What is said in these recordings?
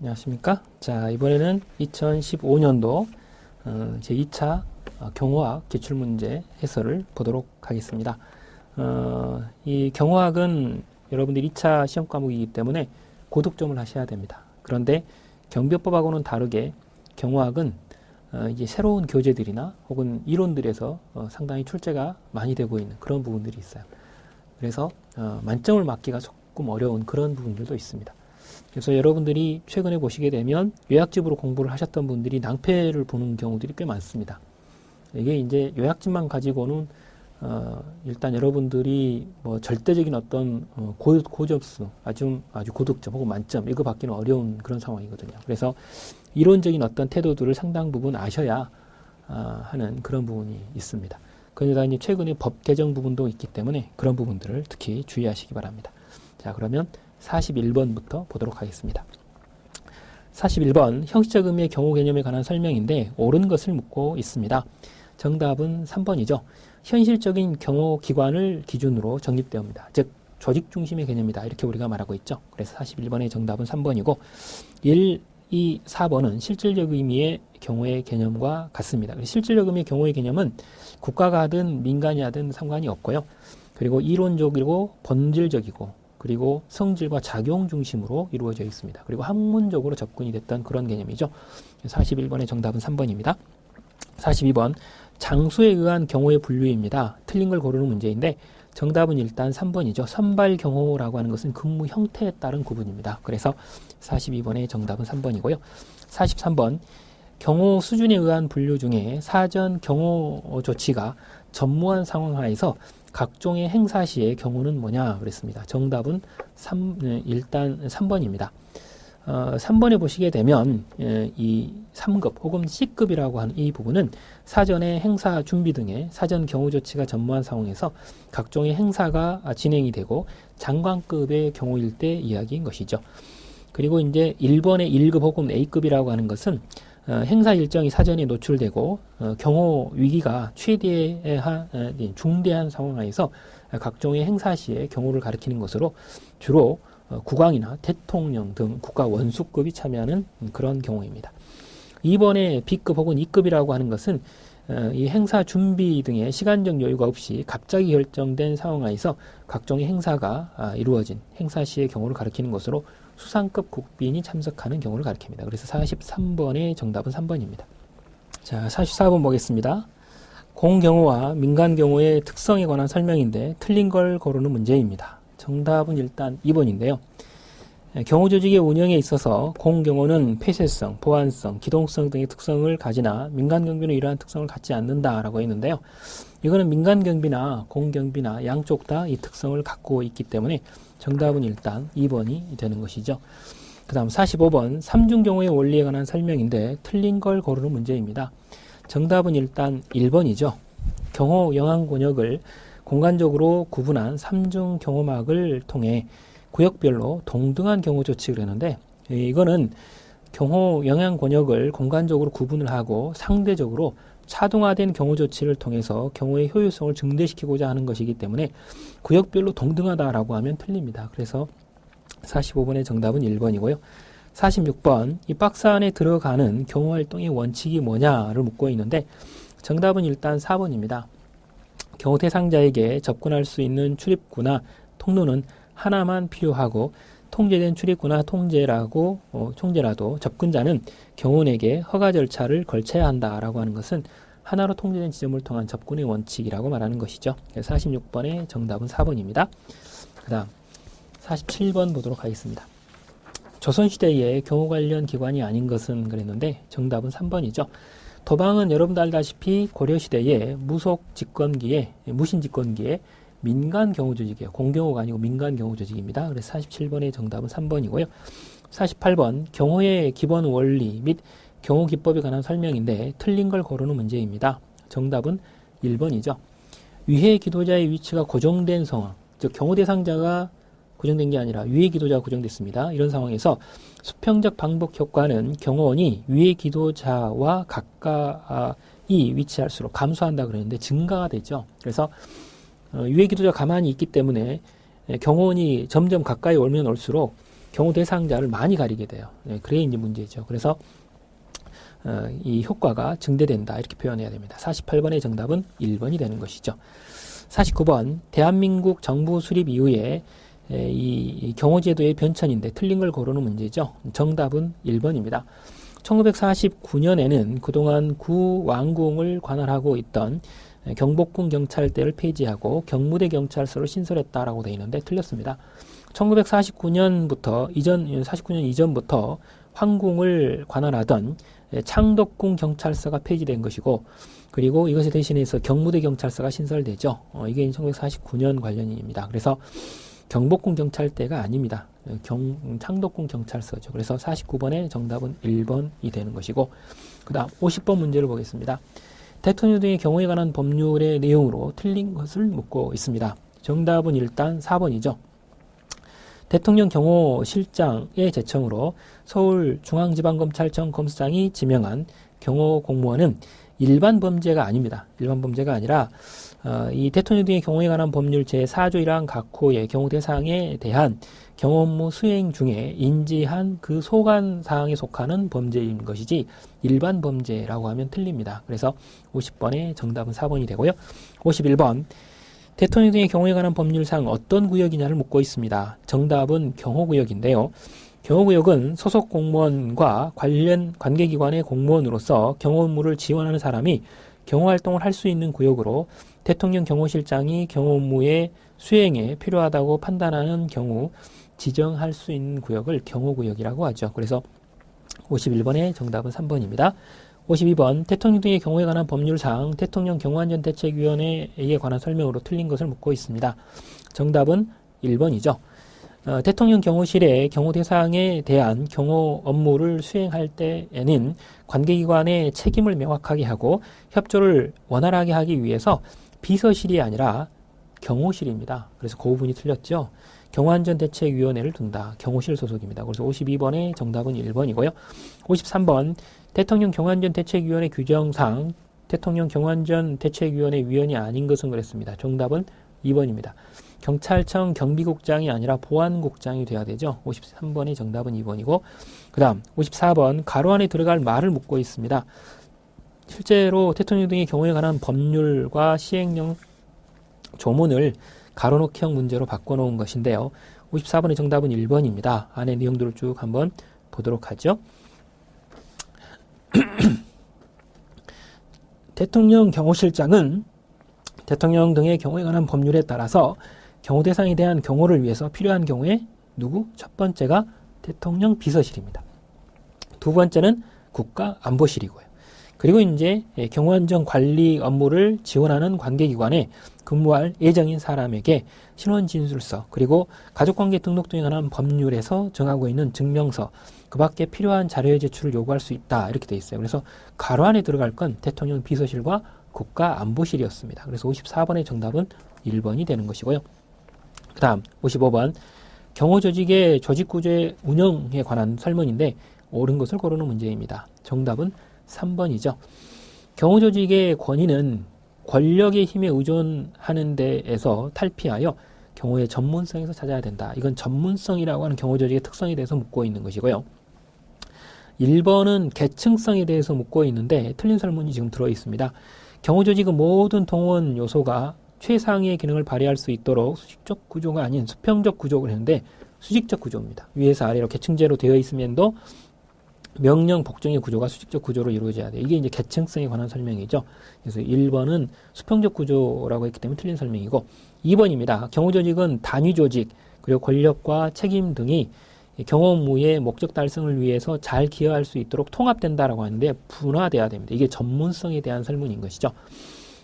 안녕하십니까. 자, 이번에는 2015년도 제2차 경호학 기출문제 해설을 보도록 하겠습니다. 이 경호학은 여러분들 2차 시험 과목이기 때문에 고득점을 하셔야 됩니다. 그런데 경비법하고는 다르게 경호학은 이제 새로운 교재들이나 혹은 이론들에서 상당히 출제가 많이 되고 있는 그런 부분들이 있어요. 그래서 만점을 맞기가 조금 어려운 그런 부분들도 있습니다. 그래서 여러분들이 최근에 보시게 되면 요약집으로 공부를 하셨던 분들이 낭패를 보는 경우들이 꽤 많습니다. 이게 이제 요약집만 가지고는 일단 여러분들이 뭐 절대적인 어떤 고점수, 아주 고득점 혹은 만점 이거 받기는 어려운 그런 상황이거든요. 그래서 이론적인 어떤 태도들을 상당 부분 아셔야 하는 그런 부분이 있습니다. 그러다 이제 최근에 법 개정 부분도 있기 때문에 그런 부분들을 특히 주의하시기 바랍니다. 자, 그러면 41번부터 보도록 하겠습니다. 41번 형식적 의미의 경호 개념에 관한 설명인데 옳은 것을 묻고 있습니다. 정답은 3번이죠. 현실적인 경호 기관을 기준으로 정립되옵니다. 즉 조직 중심의 개념이다. 이렇게 우리가 말하고 있죠. 그래서 41번의 정답은 3번이고 1, 2, 4번은 실질적 의미의 경호의 개념과 같습니다. 실질적 의미의 경호의 개념은 국가가 하든 민간이 하든 상관이 없고요. 그리고 이론적이고 본질적이고 그리고 성질과 작용 중심으로 이루어져 있습니다. 그리고 학문적으로 접근이 됐던 그런 개념이죠. 41번의 정답은 3번입니다. 42번 장소에 의한 경호의 분류입니다. 틀린 걸 고르는 문제인데 정답은 일단 3번이죠. 선발 경호라고 하는 것은 근무 형태에 따른 구분입니다. 그래서 42번의 정답은 3번이고요. 43번 경호 수준에 의한 분류 중에 사전 경호 조치가 전무한 상황 하에서 각종의 행사 시의 경우는 뭐냐 그랬습니다. 정답은 일단 3번입니다. 3번에 보시게 되면 이 3급 혹은 C급이라고 하는 이 부분은 사전의 행사 준비 등의 사전 경호 조치가 전무한 상황에서 각종의 행사가 진행이 되고 장관급의 경우일 때 이야기인 것이죠. 그리고 이제 1번의 1급 혹은 A급이라고 하는 것은 행사 일정이 사전에 노출되고 경호 위기가 최대한 중대한 상황에서 각종의 행사 시에 경호를 가리키는 것으로 주로 국왕이나 대통령 등 국가 원수급이 참여하는 그런 경우입니다. 2번의 B급 혹은 2급이라고 하는 것은 이 행사 준비 등의 시간적 여유가 없이 갑자기 결정된 상황에서 각종의 행사가 이루어진 행사 시의 경우를 가리키는 것으로 수상급 국빈이 참석하는 경우를 가리킵니다. 그래서 43번의 정답은 3번입니다. 자, 44번 보겠습니다. 공경호와 민간경호의 특성에 관한 설명인데 틀린 걸 고르는 문제입니다. 정답은 일단 2번인데요. 경호조직의 운영에 있어서 공경호는 폐쇄성, 보안성, 기동성 등의 특성을 가지나 민간경비는 이러한 특성을 갖지 않는다라고 했는데요. 이거는 민간경비나 공경비나 양쪽 다 이 특성을 갖고 있기 때문에 정답은 일단 2번이 되는 것이죠. 그 다음 45번 삼중경호의 원리에 관한 설명인데 틀린 걸 고르는 문제입니다. 정답은 일단 1번이죠. 경호 영향 권역을 공간적으로 구분한 삼중경호막을 통해 구역별로 동등한 경호 조치를 했는데 이거는 경호 영향 권역을 공간적으로 구분을 하고 상대적으로 차동화된 경호 조치를 통해서 경호의 효율성을 증대시키고자 하는 것이기 때문에 구역별로 동등하다라고 하면 틀립니다. 그래서 45번의 정답은 1번이고요. 46번 이 박스 안에 들어가는 경호 활동의 원칙이 뭐냐를 묻고 있는데 정답은 일단 4번입니다. 경호 대상자에게 접근할 수 있는 출입구나 통로는 하나만 필요하고 통제된 출입구나 통제라도 접근자는 경호원에게 허가 절차를 걸쳐야 한다라고 하는 것은 하나로 통제된 지점을 통한 접근의 원칙이라고 말하는 것이죠. 46번의 정답은 4번입니다. 그 다음 47번 보도록 하겠습니다. 조선시대의 경호 관련 기관이 아닌 것은 그랬는데 정답은 3번이죠. 도방은 여러분도 알다시피 고려시대의 무신 집권기에 민간 경호 조직이에요. 공경호가 아니고 민간 경호 조직입니다. 그래서 47번의 정답은 3번이고요. 48번 경호의 기본 원리 및 경호 기법에 관한 설명인데 틀린 걸 고르는 문제입니다. 정답은 1번이죠. 위해 기도자의 위치가 고정된 상황, 즉 경호 대상자가 고정된 게 아니라 위해 기도자가 고정됐습니다. 이런 상황에서 수평적 방북 효과는 경호원이 위해 기도자와 가까이 위치할수록 감소한다 그랬는데 증가가 되죠. 그래서 위해 기도자가 가만히 있기 때문에 경호원이 점점 가까이 오면 올수록 경우 대상자를 많이 가리게 돼요. 그게 이제 문제죠. 그래서 이 효과가 증대된다 이렇게 표현해야 됩니다. 48번의 정답은 1번이 되는 것이죠. 49번 대한민국 정부 수립 이후에 이 경호제도의 변천인데 틀린 걸 고르는 문제죠. 정답은 1번입니다. 1949년에는 그동안 구왕궁을 관할하고 있던 경복궁 경찰대를 폐지하고 경무대 경찰서를 신설했다라고 되어 있는데 틀렸습니다. 1949년부터 49년 이전부터 황궁을 관할하던 창덕궁 경찰서가 폐지된 것이고, 그리고 이것에 대신해서 경무대 경찰서가 신설되죠. 이게 1949년 관련입니다. 그래서 경복궁 경찰대가 아닙니다. 창덕궁 경찰서죠. 그래서 49번의 정답은 1번이 되는 것이고, 그 다음 50번 문제를 보겠습니다. 대통령 등의 경우에 관한 법률의 내용으로 틀린 것을 묻고 있습니다. 정답은 일단 4번이죠. 대통령 경호실장의 제청으로 서울중앙지방검찰청 검사장이 지명한 경호 공무원은 일반 범죄가 아닙니다. 일반 범죄가 아니라 이 대통령 등의 경호에 관한 법률 제4조 1항 각호의 경호 대상에 대한 경호 업무 수행 중에 인지한 그 소관 사항에 속하는 범죄인 것이지 일반 범죄라고 하면 틀립니다. 그래서 50번의 정답은 4번이 되고요. 51번 대통령 등의 경호에 관한 법률상 어떤 구역이냐를 묻고 있습니다. 정답은 경호구역인데요. 경호구역은 소속 공무원과 관련 관계기관의 공무원으로서 경호 업무를 지원하는 사람이 경호활동을 할 수 있는 구역으로 대통령 경호실장이 경호 업무의 수행에 필요하다고 판단하는 경우 지정할 수 있는 구역을 경호구역이라고 하죠. 그래서 51번의 정답은 3번입니다. 52번 대통령 등의 경우에 관한 법률상 대통령 경호안전대책위원회에 관한 설명으로 틀린 것을 묻고 있습니다. 정답은 1번이죠. 대통령 경호실의 경호 대상에 대한 경호 업무를 수행할 때에는 관계기관의 책임을 명확하게 하고 협조를 원활하게 하기 위해서 비서실이 아니라 경호실입니다. 그래서 그 부분이 틀렸죠. 경호안전대책위원회를 둔다. 경호실 소속입니다. 그래서 52번의 정답은 1번이고요. 53번 대통령 경호안전대책위원회 규정상 대통령 경호안전대책위원회 위원이 아닌 것은 그랬습니다. 정답은 2번입니다. 경찰청 경비국장이 아니라 보안국장이 돼야 되죠. 53번의 정답은 2번이고, 그 다음 54번 가로 안에 들어갈 말을 묻고 있습니다. 실제로 대통령 등의 경우에 관한 법률과 시행령 조문을 가로놓기형 문제로 바꿔놓은 것인데요. 54번의 정답은 1번입니다. 안에 내용들을 쭉 한번 보도록 하죠. 대통령 경호실장은 대통령 등의 경우에 관한 법률에 따라서 경호 대상에 대한 경호를 위해서 필요한 경우에 누구? 첫 번째가 대통령 비서실입니다. 두 번째는 국가안보실이고요. 그리고 이제 경호안전 관리 업무를 지원하는 관계기관에 근무할 예정인 사람에게 신원진술서, 그리고 가족관계 등록 등에 관한 법률에서 정하고 있는 증명서, 그 밖에 필요한 자료의 제출을 요구할 수 있다. 이렇게 돼 있어요. 그래서 가로 안에 들어갈 건 대통령 비서실과 국가안보실이었습니다. 그래서 54번의 정답은 1번이 되는 것이고요. 그 다음 55번 경호조직의 조직구조의 운영에 관한 설문인데 옳은 것을 고르는 문제입니다. 정답은 3번이죠. 경호조직의 권위는 권력의 힘에 의존하는 데에서 탈피하여 경호의 전문성에서 찾아야 된다. 이건 전문성이라고 하는 경호조직의 특성에 대해서 묻고 있는 것이고요. 1번은 계층성에 대해서 묻고 있는데 틀린 설문이 지금 들어있습니다. 경호조직은 모든 동원 요소가 최상의 기능을 발휘할 수 있도록 수직적 구조가 아닌 수평적 구조를 했는데 수직적 구조입니다. 위에서 아래로 계층제로 되어 있으면도 명령 복종의 구조가 수직적 구조로 이루어져야 돼요. 이게 이제 계층성에 관한 설명이죠. 그래서 1번은 수평적 구조라고 했기 때문에 틀린 설명이고, 2번입니다. 경호조직은 단위조직, 그리고 권력과 책임 등이 경호 업무의 목적 달성을 위해서 잘 기여할 수 있도록 통합된다라고 하는데 분화돼야 됩니다. 이게 전문성에 대한 설문인 것이죠.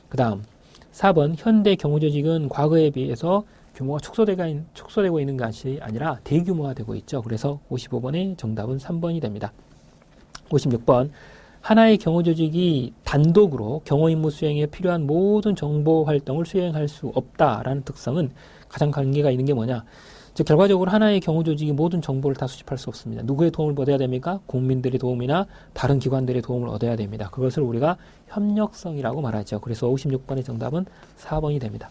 그 다음 4번 현대 경호조직은 과거에 비해서 규모가 축소되고 있는 것이 아니라 대규모화되고 있죠. 그래서 55번의 정답은 3번이 됩니다. 56번 하나의 경호조직이 단독으로 경호임무 수행에 필요한 모든 정보 활동을 수행할 수 없다라는 특성은 가장 관계가 있는 게 뭐냐? 즉 결과적으로 하나의 경호조직이 모든 정보를 다 수집할 수 없습니다. 누구의 도움을 얻어야 됩니까? 국민들의 도움이나 다른 기관들의 도움을 얻어야 됩니다. 그것을 우리가 협력성이라고 말하죠. 그래서 56번의 정답은 4번이 됩니다.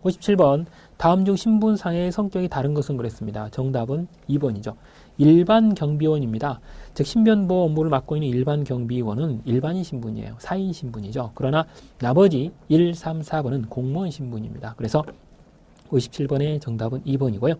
57번 다음 중 신분상의 성격이 다른 것은 그랬습니다. 정답은 2번이죠. 일반 경비원입니다. 즉 신변보호 업무를 맡고 있는 일반 경비원은 일반인 신분이에요. 사인 신분이죠. 그러나 나머지 1, 3, 4번은 공무원 신분입니다. 그래서 57번의 정답은 2번이고요.